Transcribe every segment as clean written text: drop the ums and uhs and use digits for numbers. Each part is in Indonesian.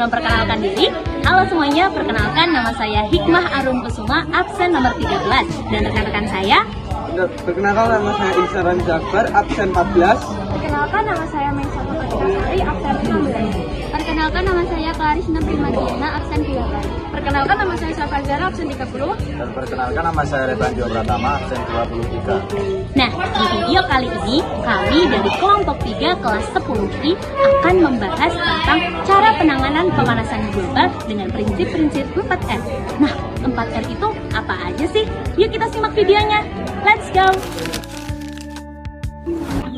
memperkenalkan diri. Halo semuanya, perkenalkan nama saya Hikmah Arum Kusuma, absen nomor 13. Dan rekan-rekan saya. Perkenalkan nama saya Ihsaran Jakbar, absen 14. Perkenalkan nama saya Maisha Sari, absen 16. Perkenalkan nama saya Klarisna Primadiana, absen 8. Perkenalkan nama saya Safa Zara, absen 30. Dan perkenalkan nama saya Revanjo Pratama, absen 23. Nah, di video kali ini kami dari kelompok 3 kelas 10I akan membahas tentang cara penanganan pemanasan global dengan prinsip-prinsip 4R. Nah, 4R itu apa aja sih? Yuk kita simak videonya. Let's go!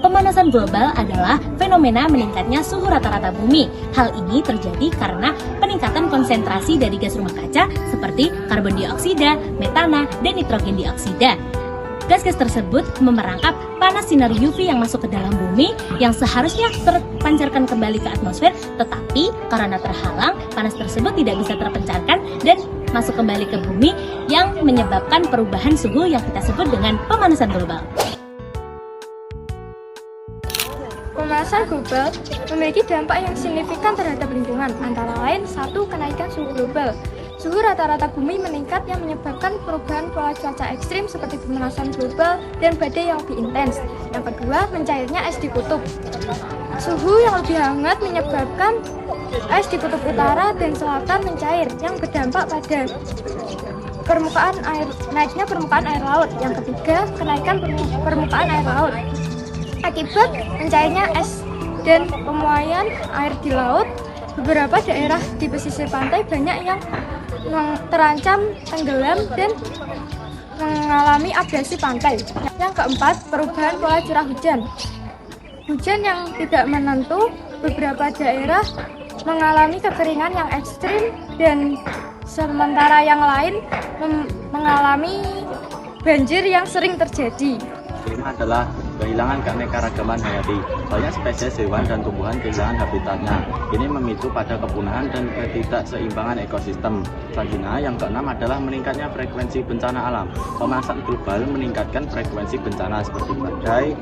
Pemanasan global adalah fenomena meningkatnya suhu rata-rata bumi. Hal ini terjadi karena peningkatan konsentrasi dari gas rumah kaca seperti karbon dioksida, metana, dan nitrogen dioksida. Gas-gas tersebut memerangkap panas sinar UV yang masuk ke dalam bumi yang seharusnya terpancarkan kembali ke atmosfer, tetapi karena terhalang, panas tersebut tidak bisa terpancarkan dan masuk kembali ke bumi yang menyebabkan perubahan suhu yang kita sebut dengan pemanasan global. Pemanasan global memiliki dampak yang signifikan terhadap lingkungan, antara lain 1. Kenaikan suhu global. Suhu rata-rata bumi meningkat yang menyebabkan perubahan pola cuaca ekstrim seperti pemanasan global dan badai yang lebih intens. Yang kedua, mencairnya es di kutub. Suhu yang lebih hangat menyebabkan es di kutub utara dan selatan mencair yang berdampak pada naiknya permukaan air laut. Yang ketiga, kenaikan permukaan air laut. Akibat mencairnya es dan pemuaian air di laut, beberapa daerah di pesisir pantai banyak yang terancam tenggelam dan mengalami abrasi pantai. Yang keempat, perubahan pola curah hujan. Hujan yang tidak menentu, beberapa daerah mengalami kekeringan yang ekstrim dan sementara yang lain mengalami banjir yang sering terjadi. Kelima adalah kehilangan keanekaragaman hayati. Banyak spesies hewan dan tumbuhan kehilangan habitatnya. Ini memicu pada kepunahan dan ketidakseimbangan ekosistem. Selanjutnya, yang keenam adalah meningkatnya frekuensi bencana alam. Pemanasan global meningkatkan frekuensi bencana seperti badai,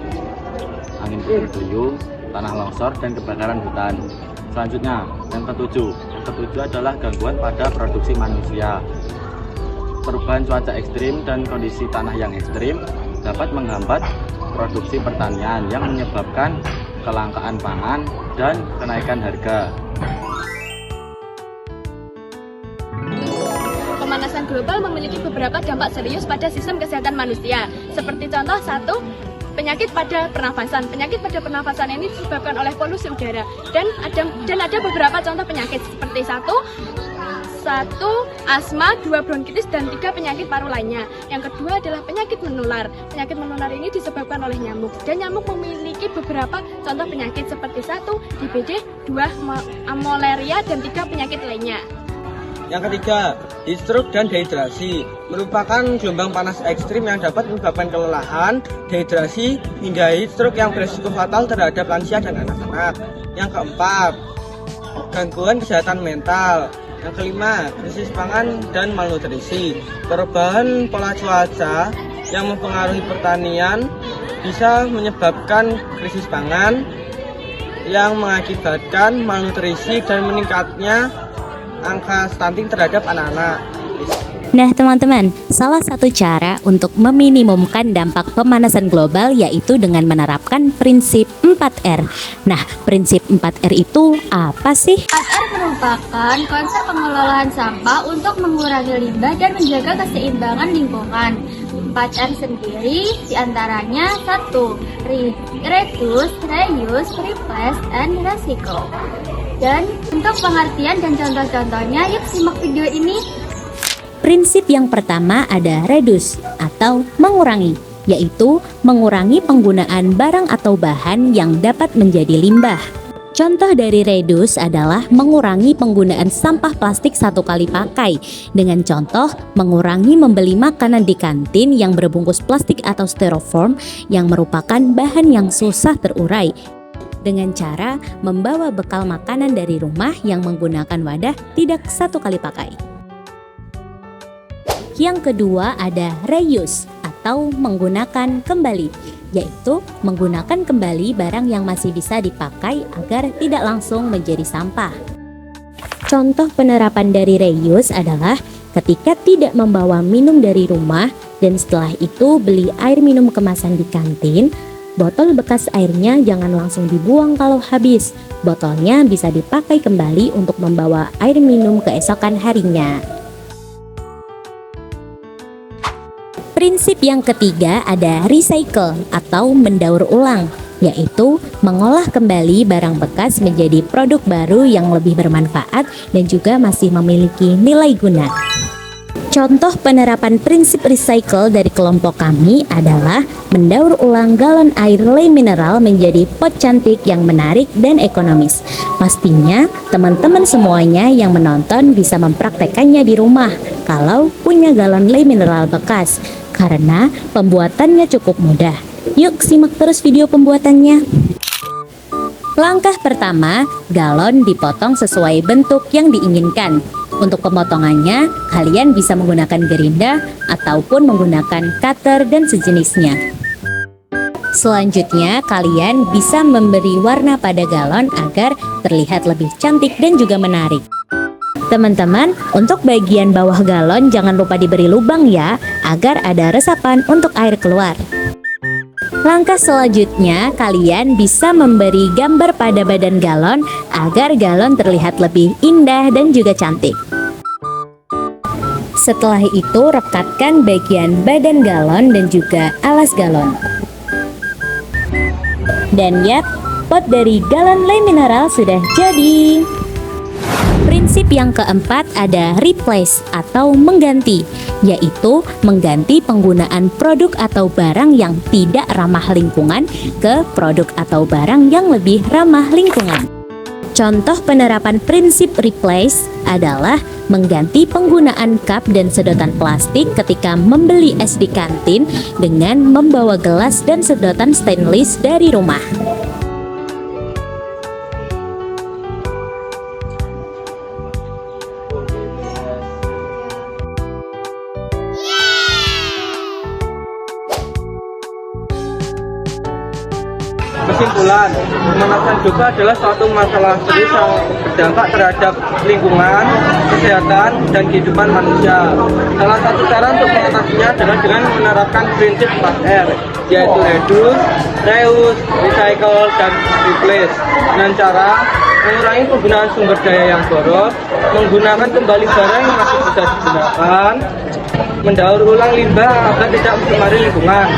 angin berduyung, tanah longsor, dan kebakaran hutan. Selanjutnya, yang ketujuh adalah gangguan pada produksi manusia. Perubahan cuaca ekstrim dan kondisi tanah yang ekstrim dapat menghambat produksi pertanian yang menyebabkan kelangkaan pangan dan kenaikan harga. Pemanasan global memiliki beberapa dampak serius pada sistem kesehatan manusia. Seperti contoh 1, penyakit pada pernafasan. Penyakit pada pernafasan ini disebabkan oleh polusi udara dan ada beberapa contoh penyakit seperti 1, asma, 2 bronkitis, dan 3 penyakit paru lainnya. Yang kedua adalah penyakit menular. Penyakit menular ini disebabkan oleh nyamuk, dan nyamuk memiliki beberapa contoh penyakit seperti 1, DBD, 2, malaria, dan 3 penyakit lainnya. Yang ketiga, heat stroke dan dehidrasi merupakan gelombang panas ekstrim yang dapat menyebabkan kelelahan, dehidrasi, hingga heat stroke yang berisiko fatal terhadap lansia dan anak-anak. Yang keempat, gangguan kesehatan mental. Yang kelima, krisis pangan dan malnutrisi. Perubahan pola cuaca yang mempengaruhi pertanian bisa menyebabkan krisis pangan yang mengakibatkan malnutrisi dan meningkatnya angka stunting terhadap anak-anak. Nah teman-teman, salah satu cara untuk meminimumkan dampak pemanasan global yaitu dengan menerapkan prinsip 4R. Nah, prinsip 4R itu apa sih? 4R merupakan konsep pengelolaan sampah untuk mengurangi limbah dan menjaga keseimbangan lingkungan. 4R sendiri diantaranya 1. Reduce, reuse, replace, and recycle. Dan untuk pengertian dan contoh-contohnya, yuk simak video ini. Prinsip yang pertama ada reduce atau mengurangi, yaitu mengurangi penggunaan barang atau bahan yang dapat menjadi limbah. Contoh dari reduce adalah mengurangi penggunaan sampah plastik satu kali pakai dengan contoh mengurangi membeli makanan di kantin yang berbungkus plastik atau styrofoam yang merupakan bahan yang susah terurai, dengan cara membawa bekal makanan dari rumah yang menggunakan wadah tidak satu kali pakai. Yang kedua ada reuse atau menggunakan kembali, yaitu menggunakan kembali barang yang masih bisa dipakai agar tidak langsung menjadi sampah. Contoh penerapan dari reuse adalah ketika tidak membawa minum dari rumah dan setelah itu beli air minum kemasan di kantin, botol bekas airnya jangan langsung dibuang kalau habis. Botolnya bisa dipakai kembali untuk membawa air minum keesokan harinya. Prinsip yang ketiga ada recycle atau mendaur ulang, yaitu mengolah kembali barang bekas menjadi produk baru yang lebih bermanfaat dan juga masih memiliki nilai guna. Contoh penerapan prinsip recycle dari kelompok kami adalah mendaur ulang galon air Le Mineral menjadi pot cantik yang menarik dan ekonomis. Pastinya teman-teman semuanya yang menonton bisa mempraktekannya di rumah kalau punya galon Le Mineral bekas, karena pembuatannya cukup mudah. Yuk simak terus video pembuatannya. Langkah pertama, galon dipotong sesuai bentuk yang diinginkan. Untuk pemotongannya, kalian bisa menggunakan gerinda ataupun menggunakan cutter dan sejenisnya. Selanjutnya, kalian bisa memberi warna pada galon agar terlihat lebih cantik dan juga menarik. Teman-teman, untuk bagian bawah galon jangan lupa diberi lubang ya, agar ada resapan untuk air keluar. Langkah selanjutnya, kalian bisa memberi gambar pada badan galon agar galon terlihat lebih indah dan juga cantik. Setelah itu, rekatkan bagian badan galon dan juga alas galon. Dan yap, pot dari galon Le Mineral sudah jadi. Prinsip yang keempat ada replace atau mengganti, yaitu mengganti penggunaan produk atau barang yang tidak ramah lingkungan ke produk atau barang yang lebih ramah lingkungan. Contoh penerapan prinsip replace adalah mengganti penggunaan cup dan sedotan plastik ketika membeli es di kantin dengan membawa gelas dan sedotan stainless dari rumah. Kesimpulan, pemanasan global adalah suatu masalah serius yang berdampak terhadap lingkungan, kesehatan, dan kehidupan manusia. Salah satu cara untuk mengatasinya adalah dengan menerapkan prinsip 4R, yaitu reduce, reuse, recycle, dan replace. Dengan cara mengurangi penggunaan sumber daya yang boros, menggunakan kembali barang yang masih bisa digunakan, mendaur ulang limbah agar tidak mencemari lingkungan,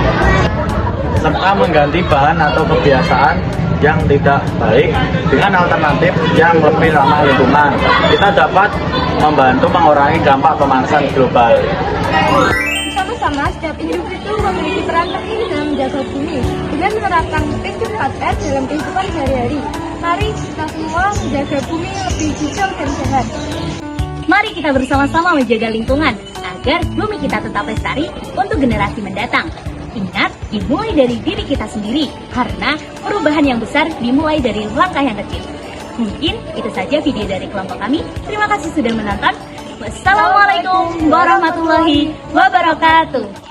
serta mengganti bahan atau kebiasaan yang tidak baik dengan alternatif yang lebih ramah lingkungan. Kita dapat membantu mengurangi dampak pemanasan global. Bersama-sama, setiap individu memiliki peran penting dalam menjaga bumi dengan menerapkan prinsip 4R dalam kehidupan sehari-hari. Mari kita semua menjaga bumi lebih hijau dan sehat. Mari kita bersama-sama menjaga lingkungan agar bumi kita tetap lestari untuk generasi mendatang. Ingat, dimulai dari diri kita sendiri, karena perubahan yang besar dimulai dari langkah yang kecil. Mungkin itu saja video dari kelompok kami. Terima kasih sudah menonton. Wassalamualaikum warahmatullahi wabarakatuh.